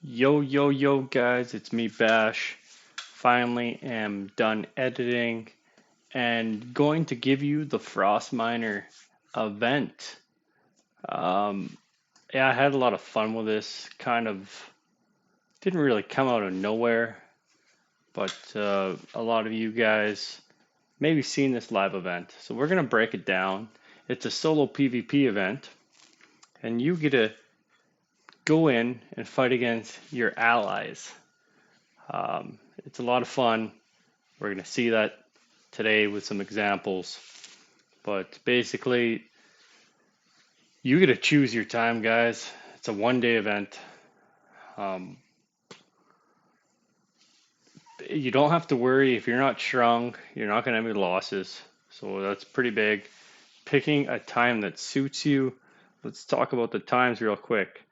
Yo guys, it's me Bash. Finally am done editing and going to give you the Frost Miner event. Um, yeah, I had a lot of fun with this. Kind of didn't really come out of nowhere, but a lot of you guys maybe seen this live event. So we're gonna break it down. It's a solo PvP event, and you get to go in and fight against your allies. It's a lot of fun. We're going to see that today with some examples. But basically, you get to choose your time, guys. It's a 1 day event. Um, you don't have to worry if you're not strong, you're not going to have any losses. So that's pretty big. Picking a time that suits you. Let's talk about the times real quick.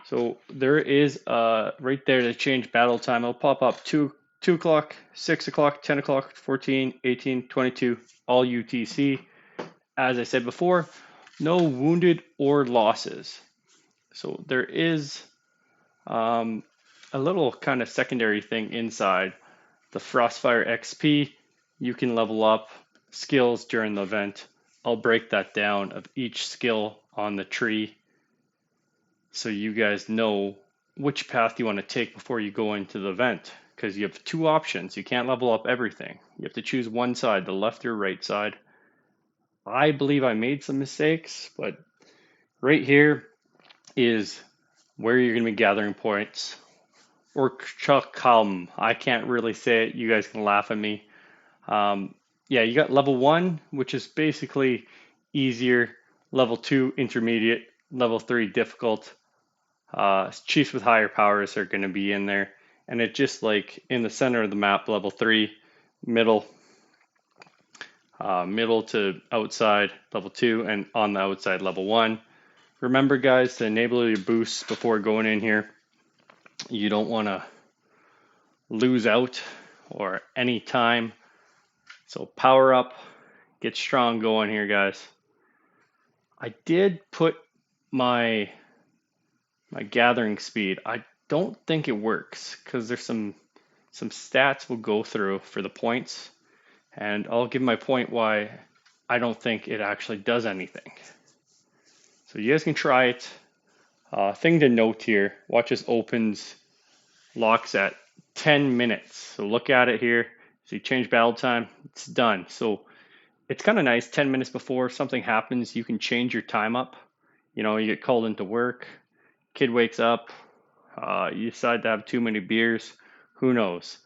So there is right there to change battle time. It'll pop up 2 o'clock, 6 o'clock, 10 o'clock, 14, 18, 22, all UTC. As I said before, no wounded or losses. So there is a little kind of secondary thing inside the Frostfire XP. You can level up skills during the event. I'll break that down of each skill on the tree so you guys know which path you want to take before you go into the event, because you have two options. You can't level up everything. You have to choose one side, the left or right side. I believe I made some mistakes, but right here is where you're going to be gathering points. Or Chakam. I can't really say it. You guys can laugh at me. Yeah, you got level 1, which is basically easier. Level 2, intermediate. Level 3, difficult. Chiefs with higher powers are going to be in there. And it just like in the center of the map, level 3, middle, middle to outside, level 2, and on the outside, level 1. Remember, guys, to enable your boosts before going in here. You don't want to lose out or any time. So power up, get strong going here, guys. I did put my gathering speed. I don't think it works because there's some stats we'll go through for the points, and I'll give my point why I don't think it actually does anything. So you guys can try it. Thing to note here, watch this opens, locks at 10 minutes. So look at it here. So you change battle time, it's done. So it's kind of nice, 10 minutes before something happens, you can change your time up. You know, you get called into work, kid wakes up, you decide to have too many beers, who knows?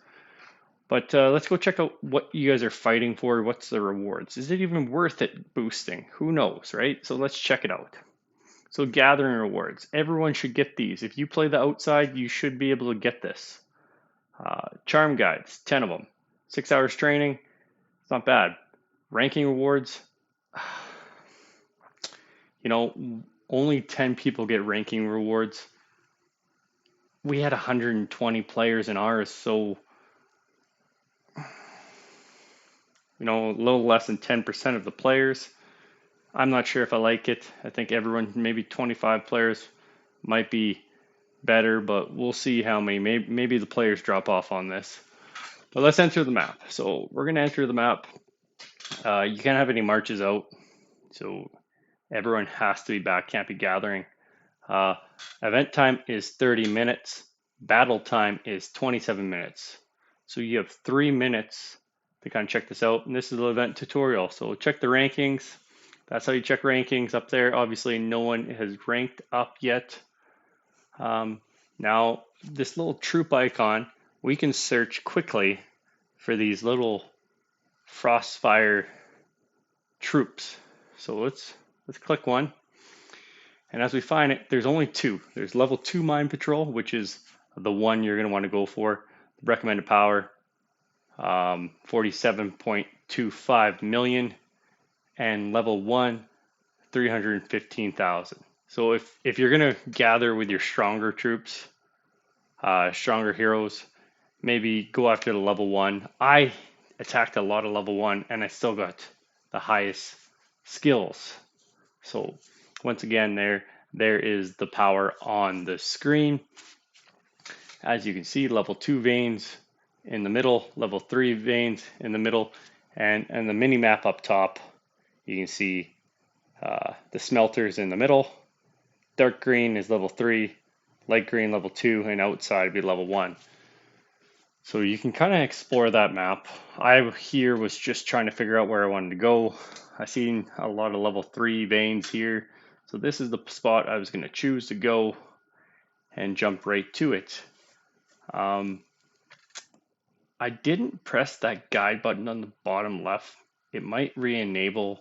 But let's go check out what you guys are fighting for. What's the rewards? Is it even worth it boosting? Who knows, right? So let's check it out. So gathering rewards. Everyone should get these. If you play the outside, you should be able to get this. Charm guides, 10 of them. 6 hours training, it's not bad. Ranking rewards, you know, only 10 people get ranking rewards. We had 120 players in ours, so, you know, a little less than 10% of the players. I'm not sure if I like it. I think everyone, maybe 25 players might be better, but we'll see how many. Maybe the players drop off on this. But let's enter the map. So we're going to enter the map. You can't have any marches out, so everyone has to be back, can't be gathering. Event time is 30 minutes. Battle time is 27 minutes. So you have 3 minutes to kind of check this out. And this is the event tutorial. So check the rankings. That's how you check rankings up there. Obviously, no one has ranked up yet. Now, this little troop icon, we can search quickly for these little Frostfire troops. So let's click one. And as we find it, there's only 2. There's level 2 Mine Patrol, which is the one you're going to want to go for. The recommended power, 47.25 million. And level 1, 315,000. So if you're going to gather with your stronger troops, stronger heroes, maybe go after the level 1. I attacked a lot of level 1 and I still got the highest skills. So once again, there is the power on the screen. As you can see, level 2 veins in the middle, level 3 veins in the middle, and the mini map up top, you can see the smelters in the middle. Dark green is level 3, light green level 2, and outside would be level 1. So you can kind of explore that map. I here was just trying to figure out where I wanted to go. I seen a lot of level 3 veins here. So this is the spot I was going to choose to go and jump right to it. I didn't press that guide button on the bottom left. It might re-enable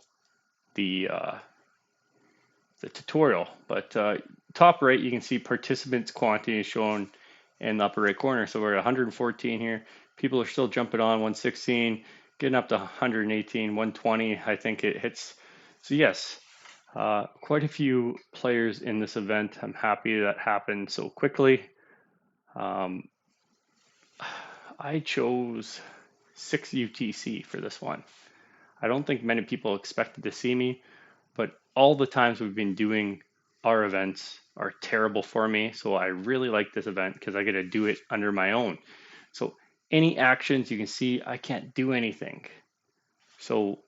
the tutorial, but top right you can see participants quantity is shown in the upper right corner. So we're at 114 here. People are still jumping on 116, getting up to 118, 120. I think it hits. So yes, quite a few players in this event. I'm happy that happened so quickly. I chose 6 UTC for this one. I don't think many people expected to see me, but all the times we've been doing our events are terrible for me. So I really like this event because I get to do it under my own. So any actions you can see, I can't do anything. So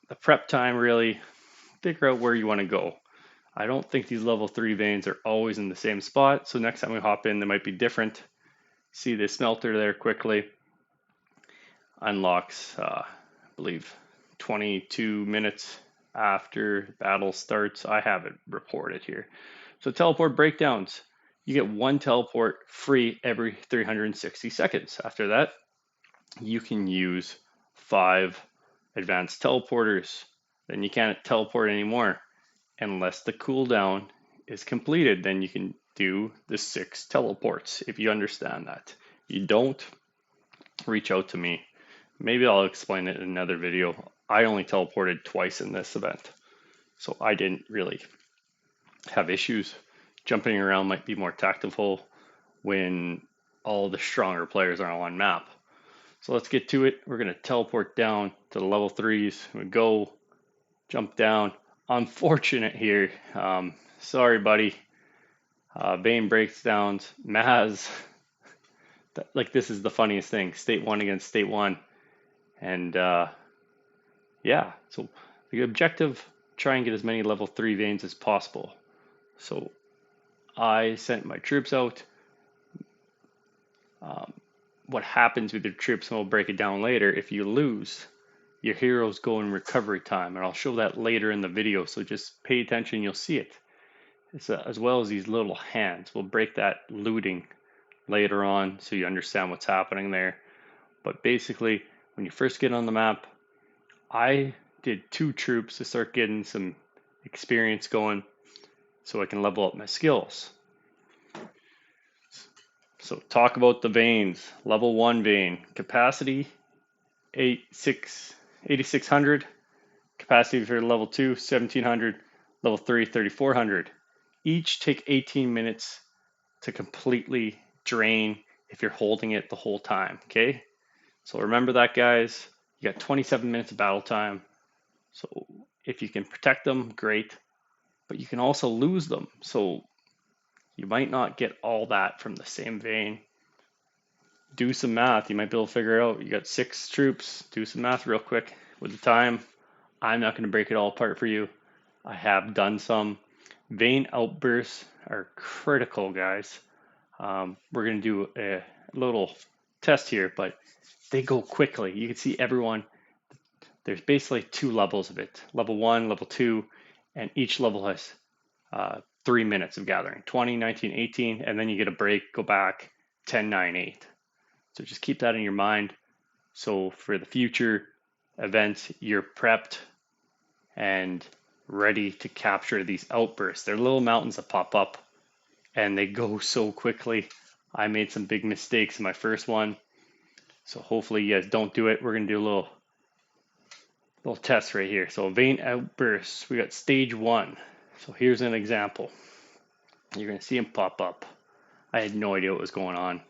the prep time, really figure out where you want to go. I don't think these level 3 veins are always in the same spot. So next time we hop in, they might be different. See the smelter there quickly. Unlocks, I believe, 22 minutes after battle starts. I have it reported here. So teleport breakdowns. You get 1 teleport free every 360 seconds. After that, you can use 5 advanced teleporters. Then you can't teleport anymore unless the cooldown is completed. Then you can do the 6 teleports if you understand that. You don't, reach out to me. Maybe I'll explain it in another video. I only teleported twice in this event, so I didn't really have issues. Jumping around might be more tactical when all the stronger players are on one map. So let's get to it. We're going to teleport down to the level 3s. We go, jump down. Unfortunate here. Sorry, buddy. Vein breakdowns. Maz. Like, this is the funniest thing. State 1 against State 1. And yeah, so the objective, try and get as many level 3 veins as possible. So I sent my troops out. What happens with your troops, and we'll break it down later, if you lose, your heroes go in recovery time, and I'll show that later in the video, so just pay attention, you'll see it. It's, as well as these little hands. We'll break that looting later on so you understand what's happening there. But basically, when you first get on the map, I did 2 troops to start getting some experience going so I can level up my skills. So talk about the veins. Level 1 vein, capacity 8600, capacity for level 2 1700, level 3 3400. Each take 18 minutes to completely drain if you're holding it the whole time, okay? So remember that, guys. You got 27 minutes of battle time. So if you can protect them, great. But you can also lose them. So you might not get all that from the same vein. Do some math. You might be able to figure out. You got 6 troops. Do some math real quick with the time. I'm not going to break it all apart for you. I have done some. Vein outbursts are critical, guys. We're going to do a little test here, but they go quickly. You can see everyone. There's basically 2 levels of it. Level 1, level 2, and each level has 3 minutes of gathering. 20, 19, 18, and then you get a break, go back, 10, 9, 8. So just keep that in your mind. So for the future events, you're prepped and ready to capture these outbursts. They're little mountains that pop up, and they go so quickly. I made some big mistakes in my first one. So hopefully you guys don't do it. We're going to do a little test right here. So vein outbursts, we got stage 1. So here's an example. You're going to see them pop up. I had no idea what was going on.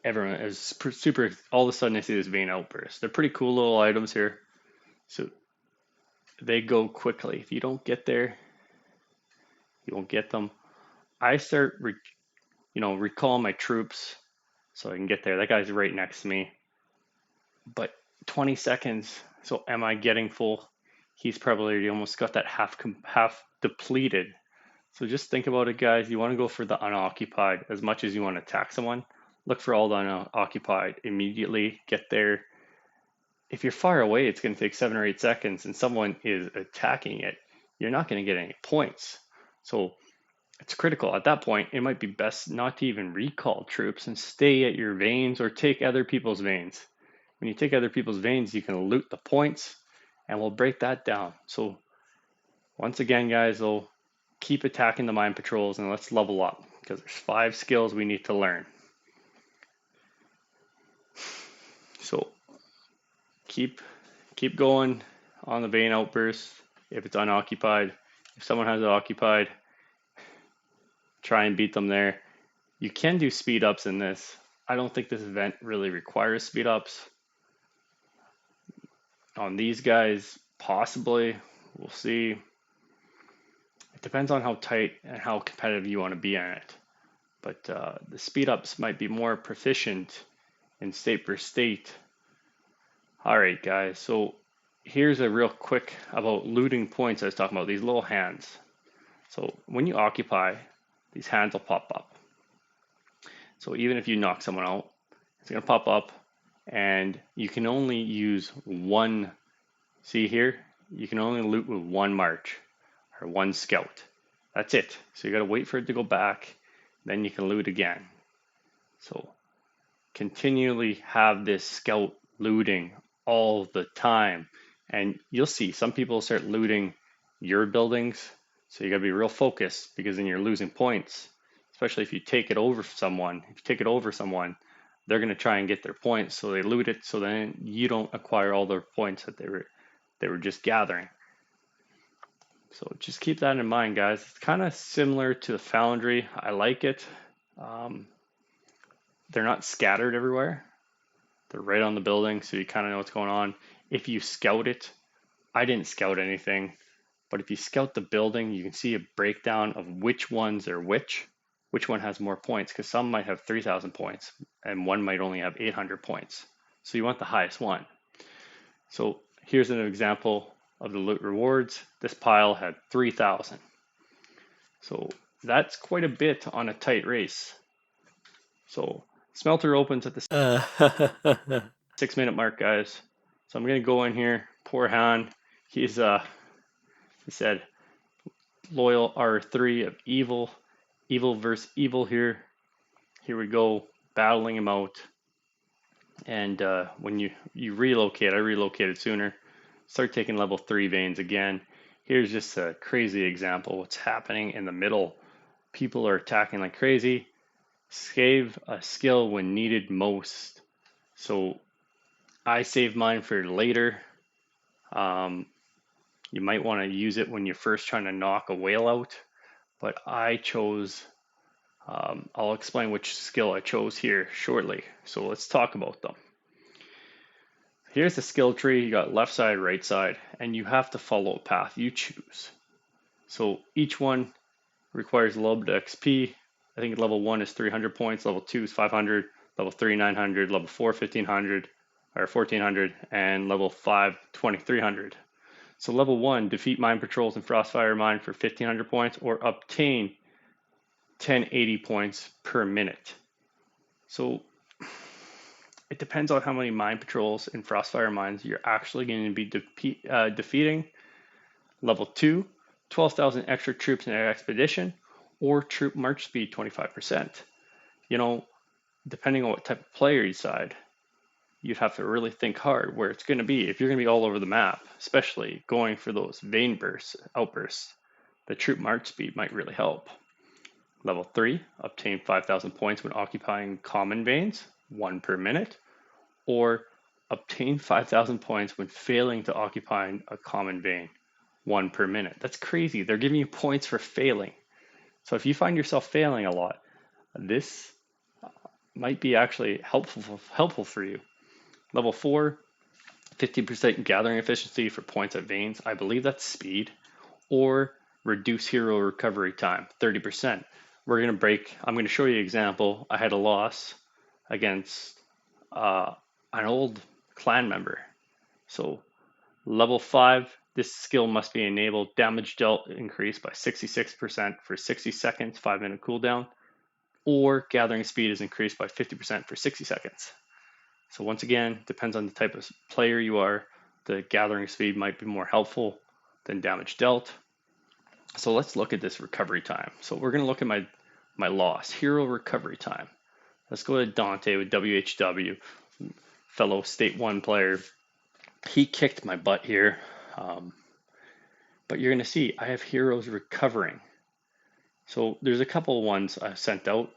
Everyone is super, all of a sudden I see this vein outburst. They're pretty cool little items here. So they go quickly. If you don't get there, you won't get them. I start, recalling my troops. so I can get there. That guy's right next to me. But 20 seconds, so am I getting full? He's probably almost got that half depleted. So just think about it, guys. You want to go for the unoccupied as much as you want to attack someone. Look for all the unoccupied immediately. Get there. If you're far away, it's going to take 7 or 8 seconds, and someone is attacking it. You're not going to get any points. So it's critical. At that point, it might be best not to even recall troops and stay at your veins or take other people's veins. When you take other people's veins, you can loot the points, and we'll break that down. So once again, guys, we'll keep attacking the mine patrols and let's level up because there's 5 skills we need to learn. So keep going on the vein outburst if it's unoccupied. If someone has it occupied, try and beat them there. You can do speed ups in this. I don't think this event really requires speed ups. On these guys, possibly. We'll see. It depends on how tight and how competitive you want to be on it. But the speed ups might be more proficient in state per state. All right, guys. So here's a real quick about looting points I was talking about, these little hands. So when you occupy, these hands will pop up. So even if you knock someone out, it's going to pop up and you can only use one. See here, you can only loot with one march or one scout. That's it. So you got to wait for it to go back, then you can loot again. So continually have this scout looting all the time. And you'll see some people start looting your buildings. So you got to be real focused because then you're losing points, especially if you take it over someone. If you take it over someone, they're going to try and get their points. So they loot it. So then you don't acquire all their points that they were just gathering. So just keep that in mind, guys. It's kind of similar to the Foundry. I like it. They're not scattered everywhere. They're right on the building, so you kind of know what's going on. If you scout it, I didn't scout anything, but if you scout the building, you can see a breakdown of which ones are which one has more points, because some might have 3,000 points, and one might only have 800 points. So you want the highest one. So here's an example of the loot rewards. This pile had 3,000. So that's quite a bit on a tight race. So Smelter opens at the 6-minute mark, guys. So I'm gonna go in here. Poor Han. He's he said loyal R3 of evil versus evil here. Here we go, battling him out. And when you relocate, I relocated sooner. Start taking level 3 veins again. Here's just a crazy example. What's happening in the middle? People are attacking like crazy. Save a skill when needed most. So I save mine for later. You might want to use it when you're first trying to knock a whale out. But I chose, I'll explain which skill I chose here shortly. So let's talk about them. Here's the skill tree. You got left side, right side, and you have to follow a path you choose. So each one requires a little bit of XP. I think level 1 is 300 points, level 2 is 500, level 3 900, level 4 1500 or 1400, and level 5 2300. So level 1, defeat mine patrols and Frostfire mine for 1500 points or obtain 1080 points per minute. So it depends on how many mine patrols and Frostfire mines you're actually going to be defeating. Level 2, 12,000 extra troops in an expedition, or troop march speed 25%. You know, depending on what type of player you decide, you'd have to really think hard where it's going to be. If you're going to be all over the map, especially going for those vein bursts, outbursts, the troop march speed might really help. Level 3, obtain 5,000 points when occupying common veins, 1 per minute, or obtain 5,000 points when failing to occupy a common vein, 1 per minute. That's crazy. They're giving you points for failing. So if you find yourself failing a lot, this might be actually helpful for you. Level 4, 50% gathering efficiency for points at veins. I believe that's speed. Or reduce hero recovery time, 30%. I'm going to show you an example. I had a loss. against an old clan member. So level 5, this skill must be enabled. Damage dealt increased by 66% for 60 seconds, 5-minute cooldown, or gathering speed is increased by 50% for 60 seconds. So once again, depends on the type of player you are. The gathering speed might be more helpful than damage dealt. So let's look at this recovery time. So we're going to look at my loss, hero recovery time. Let's go to Dante with WHW, fellow State 1 player. He kicked my butt here. But you're going to see I have heroes recovering. So there's a couple of ones I've sent out.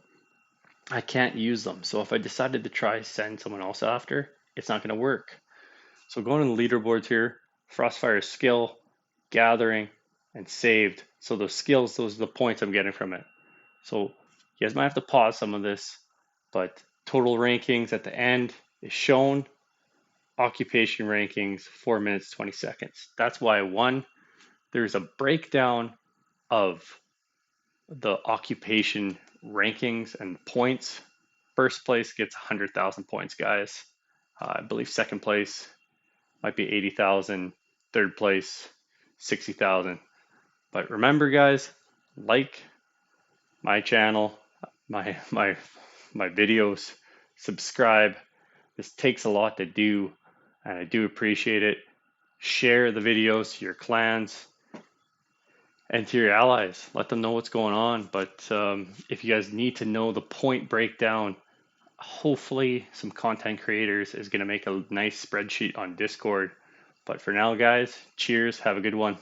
I can't use them. So if I decided to try send someone else after, it's not going to work. So going to the leaderboards here, Frostfire skill, gathering, and saved. So those skills, those are the points I'm getting from it. So you guys might have to pause some of this, but total rankings at the end is shown. Occupation rankings, 4 minutes, 20 seconds. That's why I won. There's a breakdown of the occupation rankings and points. First place gets 100,000 points, guys. I believe second place might be 80,000. Third place, 60,000. But remember, guys, like my channel, my videos, subscribe. This takes a lot to do, and I do appreciate it. Share the videos to your clans and to your allies. Let them know what's going on. But if you guys need to know the point breakdown, hopefully some content creators is going to make a nice spreadsheet on Discord. But for now, guys, cheers. Have a good one.